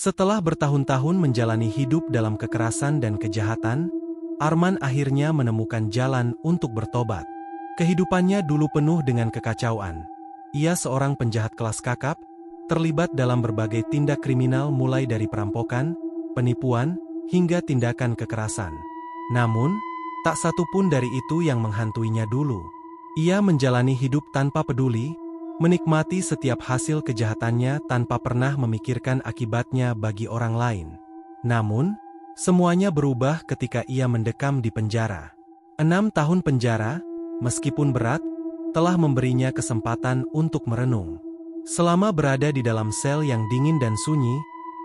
Setelah bertahun-tahun menjalani hidup dalam kekerasan dan kejahatan, Arman akhirnya menemukan jalan untuk bertobat. Kehidupannya dulu penuh dengan kekacauan. Ia seorang penjahat kelas kakap, terlibat dalam berbagai tindak kriminal mulai dari perampokan, penipuan, hingga tindakan kekerasan. Namun, tak satu pun dari itu yang menghantuinya dulu. Ia menjalani hidup tanpa peduli, menikmati setiap hasil kejahatannya tanpa pernah memikirkan akibatnya bagi orang lain. Namun, semuanya berubah ketika ia mendekam di penjara. 6 tahun penjara, meskipun berat, telah memberinya kesempatan untuk merenung. Selama berada di dalam sel yang dingin dan sunyi,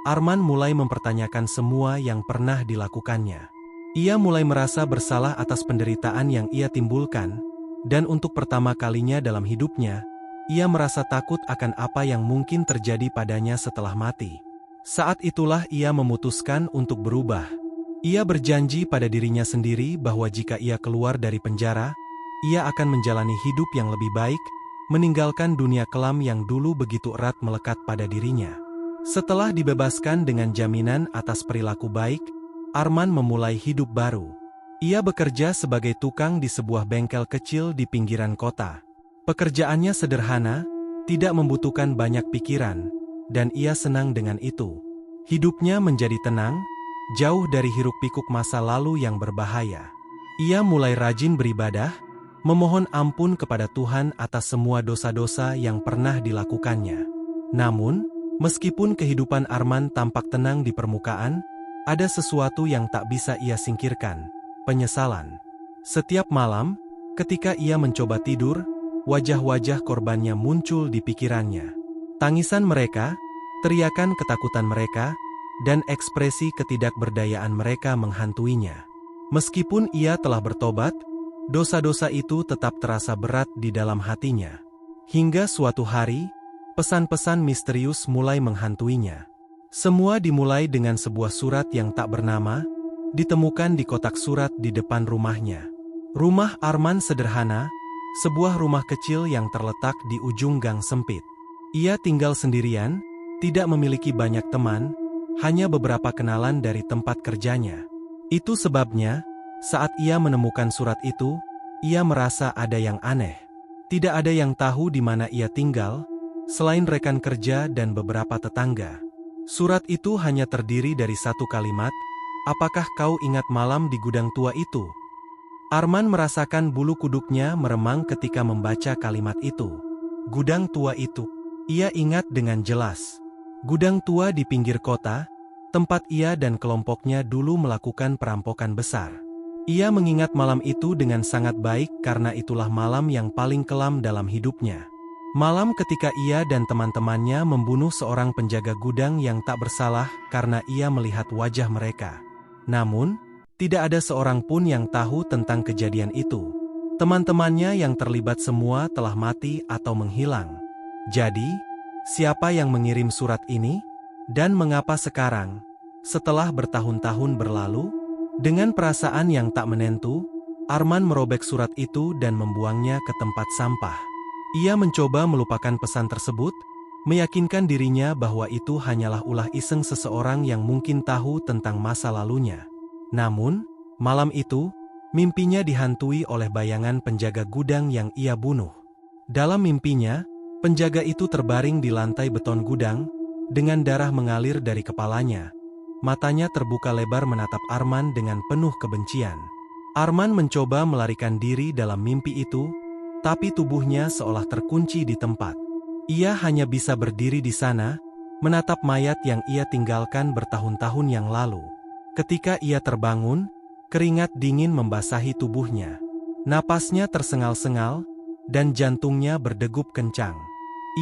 Arman mulai mempertanyakan semua yang pernah dilakukannya. Ia mulai merasa bersalah atas penderitaan yang ia timbulkan, dan untuk pertama kalinya dalam hidupnya, ia merasa takut akan apa yang mungkin terjadi padanya setelah mati. Saat itulah ia memutuskan untuk berubah. Ia berjanji pada dirinya sendiri bahwa jika ia keluar dari penjara, ia akan menjalani hidup yang lebih baik, meninggalkan dunia kelam yang dulu begitu erat melekat pada dirinya. Setelah dibebaskan dengan jaminan atas perilaku baik, Arman memulai hidup baru. Ia bekerja sebagai tukang di sebuah bengkel kecil di pinggiran kota. Pekerjaannya sederhana, tidak membutuhkan banyak pikiran, dan ia senang dengan itu. Hidupnya menjadi tenang, jauh dari hiruk-pikuk masa lalu yang berbahaya. Ia mulai rajin beribadah, memohon ampun kepada Tuhan atas semua dosa-dosa yang pernah dilakukannya. Namun, meskipun kehidupan Arman tampak tenang di permukaan, ada sesuatu yang tak bisa ia singkirkan, penyesalan. Setiap malam, ketika ia mencoba tidur, wajah-wajah korbannya muncul di pikirannya. Tangisan mereka, teriakan ketakutan mereka, dan ekspresi ketidakberdayaan mereka menghantuinya. Meskipun ia telah bertobat, dosa-dosa itu tetap terasa berat di dalam hatinya. Hingga suatu hari, pesan-pesan misterius mulai menghantuinya. Semua dimulai dengan sebuah surat yang tak bernama, ditemukan di kotak surat di depan rumahnya. Rumah Arman sederhana, sebuah rumah kecil yang terletak di ujung gang sempit. Ia tinggal sendirian, tidak memiliki banyak teman, hanya beberapa kenalan dari tempat kerjanya. Itu sebabnya, saat ia menemukan surat itu, ia merasa ada yang aneh. Tidak ada yang tahu di mana ia tinggal, selain rekan kerja dan beberapa tetangga. Surat itu hanya terdiri dari satu kalimat, "Apakah kau ingat malam di gudang tua itu?" Arman merasakan bulu kuduknya meremang ketika membaca kalimat itu. Gudang tua itu, ia ingat dengan jelas. Gudang tua di pinggir kota, tempat ia dan kelompoknya dulu melakukan perampokan besar. Ia mengingat malam itu dengan sangat baik karena itulah malam yang paling kelam dalam hidupnya. Malam ketika ia dan teman-temannya membunuh seorang penjaga gudang yang tak bersalah karena ia melihat wajah mereka. Namun, tidak ada seorang pun yang tahu tentang kejadian itu. Teman-temannya yang terlibat semua telah mati atau menghilang. Jadi, siapa yang mengirim surat ini? Dan mengapa sekarang, setelah bertahun-tahun berlalu? Dengan perasaan yang tak menentu, Arman merobek surat itu dan membuangnya ke tempat sampah. Ia mencoba melupakan pesan tersebut, meyakinkan dirinya bahwa itu hanyalah ulah iseng seseorang yang mungkin tahu tentang masa lalunya. Namun, malam itu, mimpinya dihantui oleh bayangan penjaga gudang yang ia bunuh. Dalam mimpinya, penjaga itu terbaring di lantai beton gudang, dengan darah mengalir dari kepalanya. Matanya terbuka lebar menatap Arman dengan penuh kebencian. Arman mencoba melarikan diri dalam mimpi itu, tapi tubuhnya seolah terkunci di tempat. Ia hanya bisa berdiri di sana, menatap mayat yang ia tinggalkan bertahun-tahun yang lalu. Ketika ia terbangun, keringat dingin membasahi tubuhnya. Napasnya tersengal-sengal, dan jantungnya berdegup kencang.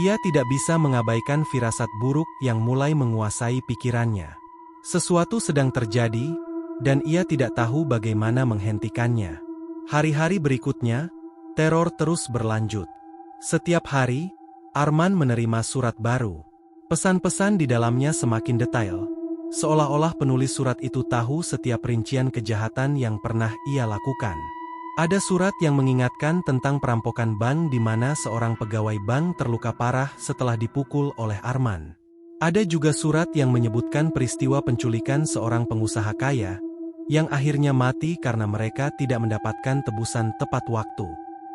Ia tidak bisa mengabaikan firasat buruk yang mulai menguasai pikirannya. Sesuatu sedang terjadi, dan ia tidak tahu bagaimana menghentikannya. Hari-hari berikutnya, teror terus berlanjut. Setiap hari, Arman menerima surat baru. Pesan-pesan di dalamnya semakin detail, seolah-olah penulis surat itu tahu setiap rincian kejahatan yang pernah ia lakukan. Ada surat yang mengingatkan tentang perampokan bank di mana seorang pegawai bank terluka parah setelah dipukul oleh Arman. Ada juga surat yang menyebutkan peristiwa penculikan seorang pengusaha kaya, yang akhirnya mati karena mereka tidak mendapatkan tebusan tepat waktu.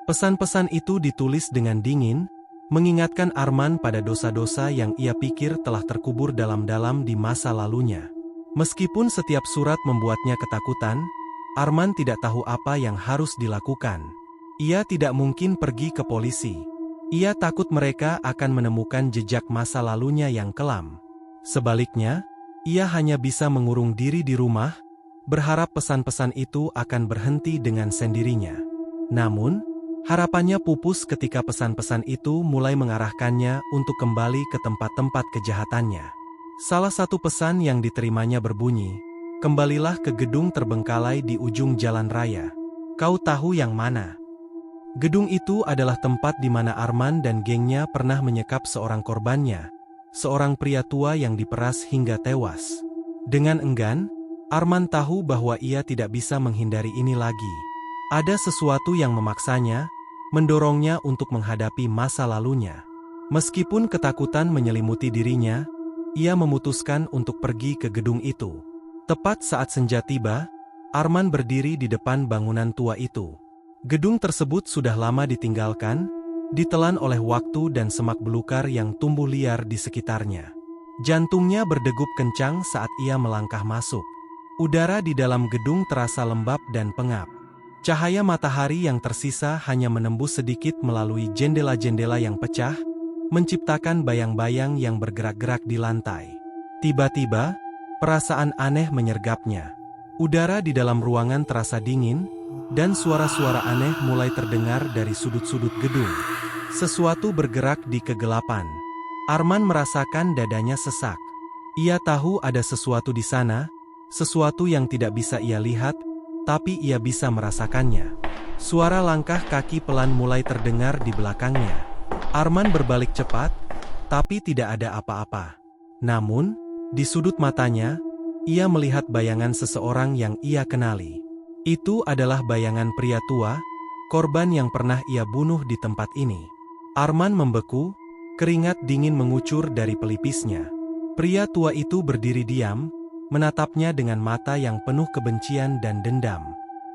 Pesan-pesan itu ditulis dengan dingin, mengingatkan Arman pada dosa-dosa yang ia pikir telah terkubur dalam-dalam di masa lalunya. Meskipun setiap surat membuatnya ketakutan, Arman tidak tahu apa yang harus dilakukan. Ia tidak mungkin pergi ke polisi. Ia takut mereka akan menemukan jejak masa lalunya yang kelam. Sebaliknya, ia hanya bisa mengurung diri di rumah, berharap pesan-pesan itu akan berhenti dengan sendirinya. Namun, harapannya pupus ketika pesan-pesan itu mulai mengarahkannya untuk kembali ke tempat-tempat kejahatannya. Salah satu pesan yang diterimanya berbunyi, "Kembalilah ke gedung terbengkalai di ujung jalan raya. Kau tahu yang mana?" Gedung itu adalah tempat di mana Arman dan gengnya pernah menyekap seorang korbannya, seorang pria tua yang diperas hingga tewas. Dengan enggan, Arman tahu bahwa ia tidak bisa menghindari ini lagi. Ada sesuatu yang memaksanya, mendorongnya untuk menghadapi masa lalunya. Meskipun ketakutan menyelimuti dirinya, ia memutuskan untuk pergi ke gedung itu. Tepat saat senja tiba, Arman berdiri di depan bangunan tua itu. Gedung tersebut sudah lama ditinggalkan, ditelan oleh waktu dan semak belukar yang tumbuh liar di sekitarnya. Jantungnya berdegup kencang saat ia melangkah masuk. Udara di dalam gedung terasa lembab dan pengap. Cahaya matahari yang tersisa hanya menembus sedikit melalui jendela-jendela yang pecah, menciptakan bayang-bayang yang bergerak-gerak di lantai. Tiba-tiba, perasaan aneh menyergapnya. Udara di dalam ruangan terasa dingin, dan suara-suara aneh mulai terdengar dari sudut-sudut gedung. Sesuatu bergerak di kegelapan. Arman merasakan dadanya sesak. Ia tahu ada sesuatu di sana, sesuatu yang tidak bisa ia lihat, tapi ia bisa merasakannya. Suara langkah kaki pelan mulai terdengar di belakangnya. Arman berbalik cepat, tapi tidak ada apa-apa. Namun, di sudut matanya, ia melihat bayangan seseorang yang ia kenali. Itu adalah bayangan pria tua, korban yang pernah ia bunuh di tempat ini. Arman membeku, keringat dingin mengucur dari pelipisnya. Pria tua itu berdiri diam, menatapnya dengan mata yang penuh kebencian dan dendam.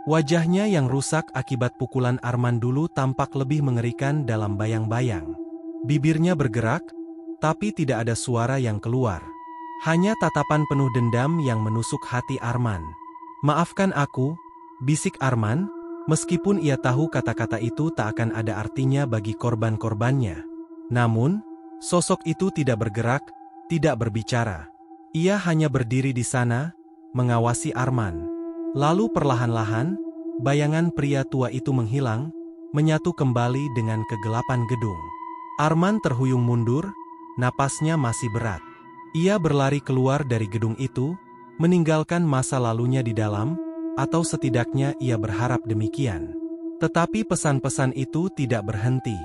Wajahnya yang rusak akibat pukulan Arman dulu tampak lebih mengerikan dalam bayang-bayang. Bibirnya bergerak, tapi tidak ada suara yang keluar. Hanya tatapan penuh dendam yang menusuk hati Arman. "Maafkan aku," bisik Arman, meskipun ia tahu kata-kata itu tak akan ada artinya bagi korban-korbannya. Namun, sosok itu tidak bergerak, tidak berbicara. Ia hanya berdiri di sana, mengawasi Arman. Lalu perlahan-lahan, bayangan pria tua itu menghilang, menyatu kembali dengan kegelapan gedung. Arman terhuyung mundur, napasnya masih berat. Ia berlari keluar dari gedung itu, meninggalkan masa lalunya di dalam, atau setidaknya ia berharap demikian. Tetapi pesan-pesan itu tidak berhenti.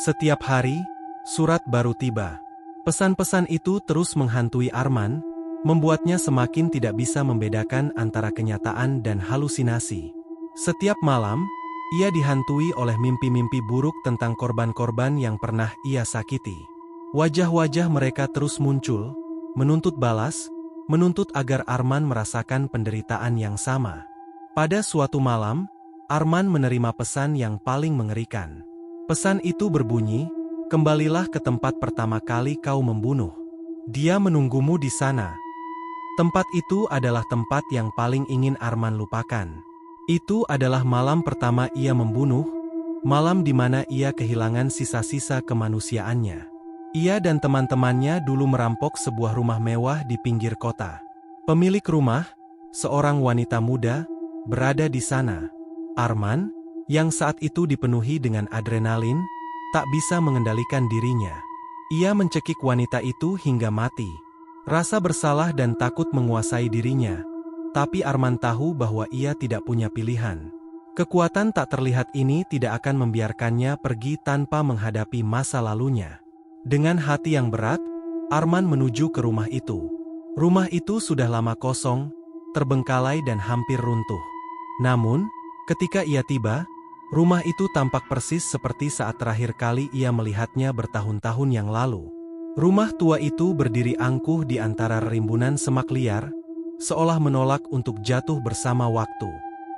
Setiap hari, surat baru tiba. Pesan-pesan itu terus menghantui Arman, membuatnya semakin tidak bisa membedakan antara kenyataan dan halusinasi. Setiap malam, ia dihantui oleh mimpi-mimpi buruk tentang korban-korban yang pernah ia sakiti. Wajah-wajah mereka terus muncul, menuntut balas, menuntut agar Arman merasakan penderitaan yang sama. Pada suatu malam, Arman menerima pesan yang paling mengerikan. Pesan itu berbunyi, "Kembalilah ke tempat pertama kali kau membunuh. Dia menunggumu di sana." Tempat itu adalah tempat yang paling ingin Arman lupakan. Itu adalah malam pertama ia membunuh, malam di mana ia kehilangan sisa-sisa kemanusiaannya. Ia dan teman-temannya dulu merampok sebuah rumah mewah di pinggir kota. Pemilik rumah, seorang wanita muda, berada di sana. Arman, yang saat itu dipenuhi dengan adrenalin, tak bisa mengendalikan dirinya. Ia mencekik wanita itu hingga mati. Rasa bersalah dan takut menguasai dirinya, tapi Arman tahu bahwa ia tidak punya pilihan. Kekuatan tak terlihat ini tidak akan membiarkannya pergi tanpa menghadapi masa lalunya. Dengan hati yang berat, Arman menuju ke rumah itu. Rumah itu sudah lama kosong, terbengkalai dan hampir runtuh. Namun, ketika ia tiba, rumah itu tampak persis seperti saat terakhir kali ia melihatnya bertahun-tahun yang lalu. Rumah tua itu berdiri angkuh di antara rimbunan semak liar, seolah menolak untuk jatuh bersama waktu.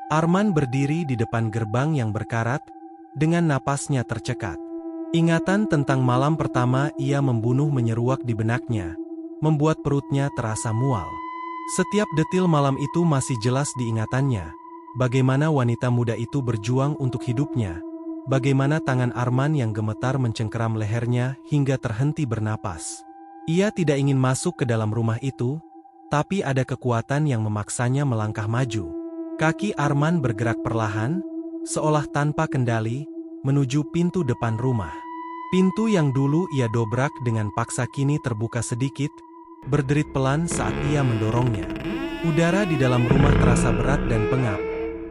Arman berdiri di depan gerbang yang berkarat, dengan napasnya tercekat. Ingatan tentang malam pertama ia membunuh menyeruak di benaknya, membuat perutnya terasa mual. Setiap detil malam itu masih jelas di ingatannya. Bagaimana wanita muda itu berjuang untuk hidupnya. Bagaimana tangan Arman yang gemetar mencengkeram lehernya hingga terhenti bernapas. Ia tidak ingin masuk ke dalam rumah itu, tapi ada kekuatan yang memaksanya melangkah maju. Kaki Arman bergerak perlahan, seolah tanpa kendali, menuju pintu depan rumah. Pintu yang dulu ia dobrak dengan paksa kini terbuka sedikit, berderit pelan saat ia mendorongnya. Udara di dalam rumah terasa berat dan pengap.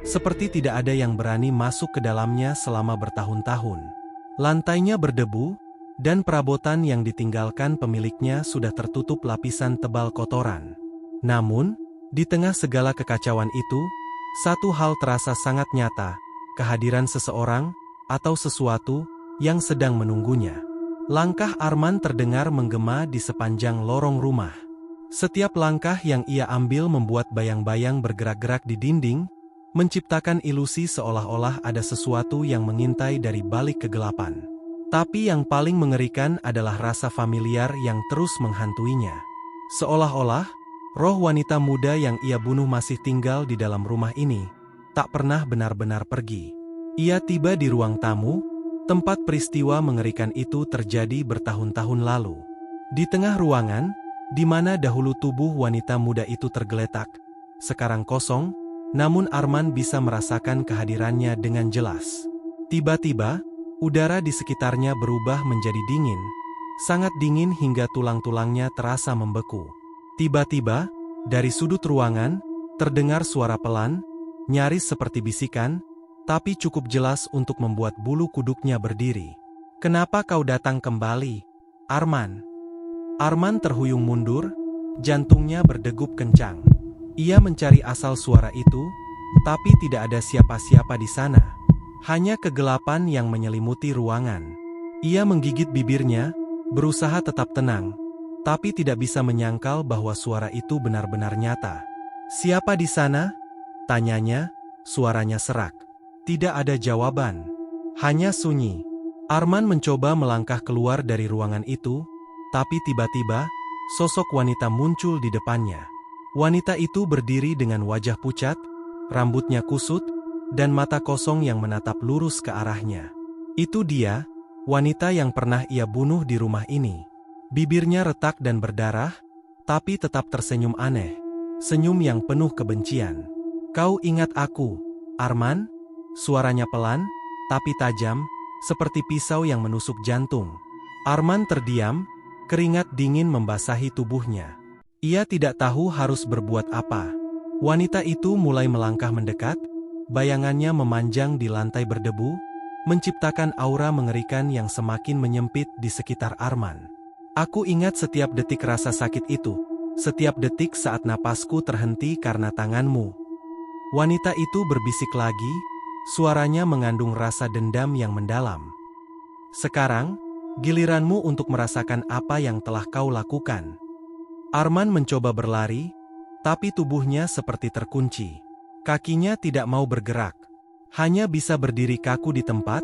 Seperti tidak ada yang berani masuk ke dalamnya selama bertahun-tahun. Lantainya berdebu, dan perabotan yang ditinggalkan pemiliknya sudah tertutup lapisan tebal kotoran. Namun, di tengah segala kekacauan itu, satu hal terasa sangat nyata, kehadiran seseorang, atau sesuatu, yang sedang menunggunya. Langkah Arman terdengar menggema di sepanjang lorong rumah. Setiap langkah yang ia ambil membuat bayang-bayang bergerak-gerak di dinding, menciptakan ilusi seolah-olah ada sesuatu yang mengintai dari balik kegelapan. Tapi yang paling mengerikan adalah rasa familiar yang terus menghantuinya. Seolah-olah, roh wanita muda yang ia bunuh masih tinggal di dalam rumah ini, tak pernah benar-benar pergi. Ia tiba di ruang tamu, tempat peristiwa mengerikan itu terjadi bertahun-tahun lalu. Di tengah ruangan, di mana dahulu tubuh wanita muda itu tergeletak, sekarang kosong, namun Arman bisa merasakan kehadirannya dengan jelas. Tiba-tiba, udara di sekitarnya berubah menjadi dingin, sangat dingin hingga tulang-tulangnya terasa membeku. Tiba-tiba, dari sudut ruangan, terdengar suara pelan, nyaris seperti bisikan, tapi cukup jelas untuk membuat bulu kuduknya berdiri. "Kenapa kau datang kembali, Arman?" Arman terhuyung mundur, jantungnya berdegup kencang. Ia mencari asal suara itu, tapi tidak ada siapa-siapa di sana. Hanya kegelapan yang menyelimuti ruangan. Ia menggigit bibirnya, berusaha tetap tenang, tapi tidak bisa menyangkal bahwa suara itu benar-benar nyata. "Siapa di sana?" tanyanya, suaranya serak. Tidak ada jawaban. Hanya sunyi. Arman mencoba melangkah keluar dari ruangan itu, tapi tiba-tiba, sosok wanita muncul di depannya. Wanita itu berdiri dengan wajah pucat, rambutnya kusut, dan mata kosong yang menatap lurus ke arahnya. Itu dia, wanita yang pernah ia bunuh di rumah ini. Bibirnya retak dan berdarah, tapi tetap tersenyum aneh. Senyum yang penuh kebencian. "Kau ingat aku, Arman?" Suaranya pelan, tapi tajam, seperti pisau yang menusuk jantung. Arman terdiam, keringat dingin membasahi tubuhnya. Ia tidak tahu harus berbuat apa. Wanita itu mulai melangkah mendekat, bayangannya memanjang di lantai berdebu, menciptakan aura mengerikan yang semakin menyempit di sekitar Arman. "Aku ingat setiap detik rasa sakit itu, setiap detik saat napasku terhenti karena tanganmu." Wanita itu berbisik lagi, suaranya mengandung rasa dendam yang mendalam. "Sekarang, giliranmu untuk merasakan apa yang telah kau lakukan." Arman mencoba berlari, tapi tubuhnya seperti terkunci. Kakinya tidak mau bergerak, hanya bisa berdiri kaku di tempat,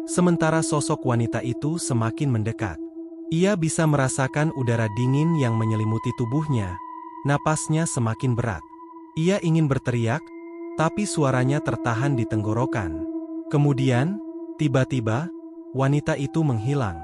sementara sosok wanita itu semakin mendekat. Ia bisa merasakan udara dingin yang menyelimuti tubuhnya, napasnya semakin berat. Ia ingin berteriak, tapi suaranya tertahan di tenggorokan. Kemudian, tiba-tiba, wanita itu menghilang.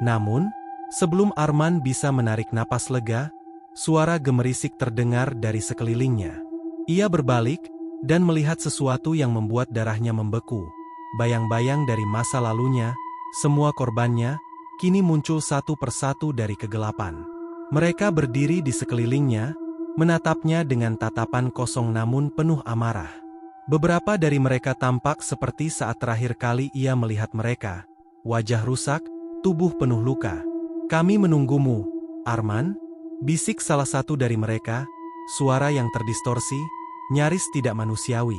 Namun, sebelum Arman bisa menarik napas lega, suara gemerisik terdengar dari sekelilingnya. Ia berbalik, dan melihat sesuatu yang membuat darahnya membeku. Bayang-bayang dari masa lalunya, semua korbannya, kini muncul satu persatu dari kegelapan. Mereka berdiri di sekelilingnya, menatapnya dengan tatapan kosong namun penuh amarah. Beberapa dari mereka tampak seperti saat terakhir kali ia melihat mereka. Wajah rusak, tubuh penuh luka. "Kami menunggumu, Arman," bisik salah satu dari mereka, suara yang terdistorsi, nyaris tidak manusiawi.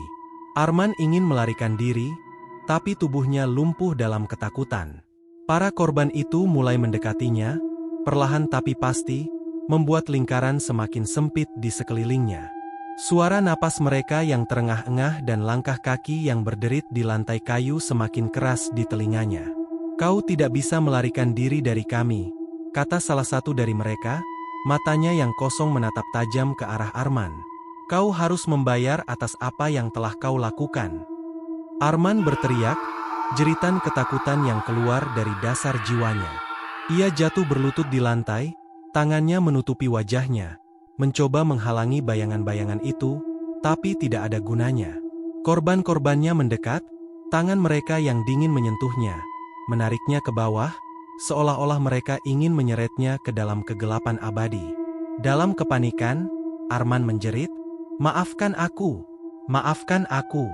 Arman ingin melarikan diri, tapi tubuhnya lumpuh dalam ketakutan. Para korban itu mulai mendekatinya, perlahan tapi pasti, membuat lingkaran semakin sempit di sekelilingnya. Suara napas mereka yang terengah-engah dan langkah kaki yang berderit di lantai kayu semakin keras di telinganya. "Kau tidak bisa melarikan diri dari kami," kata salah satu dari mereka, matanya yang kosong menatap tajam ke arah Arman. "Kau harus membayar atas apa yang telah kau lakukan." Arman berteriak, jeritan ketakutan yang keluar dari dasar jiwanya. Ia jatuh berlutut di lantai, tangannya menutupi wajahnya, mencoba menghalangi bayangan-bayangan itu, tapi tidak ada gunanya. Korban-korbannya mendekat, tangan mereka yang dingin menyentuhnya, menariknya ke bawah, seolah-olah mereka ingin menyeretnya ke dalam kegelapan abadi. Dalam kepanikan, Arman menjerit, "Maafkan aku! Maafkan aku!"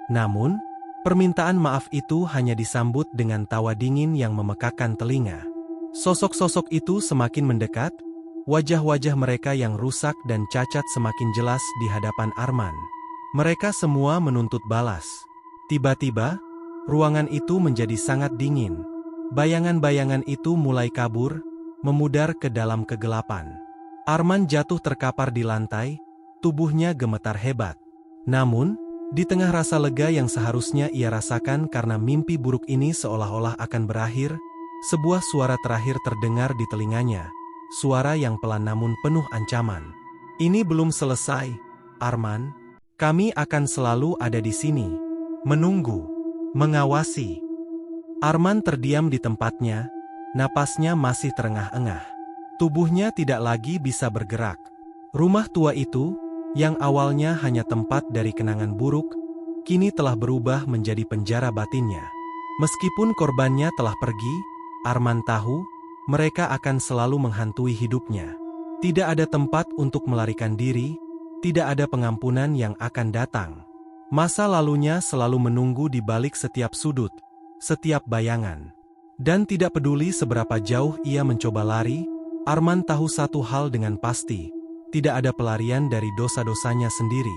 Namun, permintaan maaf itu hanya disambut dengan tawa dingin yang memekakkan telinga. Sosok-sosok itu semakin mendekat, wajah-wajah mereka yang rusak dan cacat semakin jelas di hadapan Arman. Mereka semua menuntut balas. Tiba-tiba, ruangan itu menjadi sangat dingin. Bayangan-bayangan itu mulai kabur, memudar ke dalam kegelapan. Arman jatuh terkapar di lantai, tubuhnya gemetar hebat. Namun, di tengah rasa lega yang seharusnya ia rasakan karena mimpi buruk ini seolah-olah akan berakhir, sebuah suara terakhir terdengar di telinganya. Suara yang pelan namun penuh ancaman. "Ini belum selesai, Arman. Kami akan selalu ada di sini. Menunggu. Mengawasi." Arman terdiam di tempatnya, napasnya masih terengah-engah. Tubuhnya tidak lagi bisa bergerak. Rumah tua itu, yang awalnya hanya tempat dari kenangan buruk, kini telah berubah menjadi penjara batinnya. Meskipun korbannya telah pergi, Arman tahu, mereka akan selalu menghantui hidupnya. Tidak ada tempat untuk melarikan diri, tidak ada pengampunan yang akan datang. Masa lalunya selalu menunggu di balik setiap sudut, setiap bayangan. Dan tidak peduli seberapa jauh ia mencoba lari, Arman tahu satu hal dengan pasti, tidak ada pelarian dari dosa-dosanya sendiri.